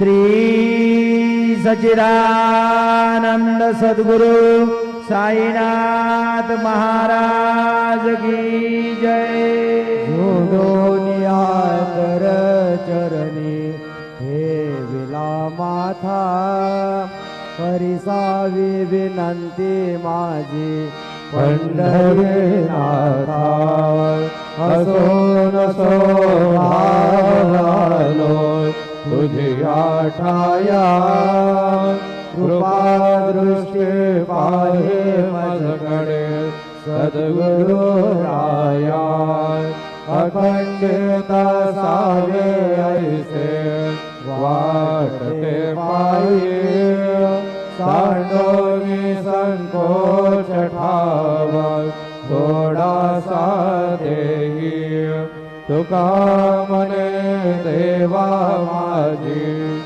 श्री सच्चिदानंद सद्गुरु साईनाथ महाराज की जय। जोडोनियातर चरणी हे विला माथा, परिसावी विनंती माझी पंढरीनाथा। हसून सोहावलो तुझी आठाया, कृपा दृष्टी पाहे मजकडे सद्गुरु राया। अखंडिता सावे ऐसे वाटते पायी, सांडोनी संकोच ठाव थोडासा देही। तुका मने देवा माझी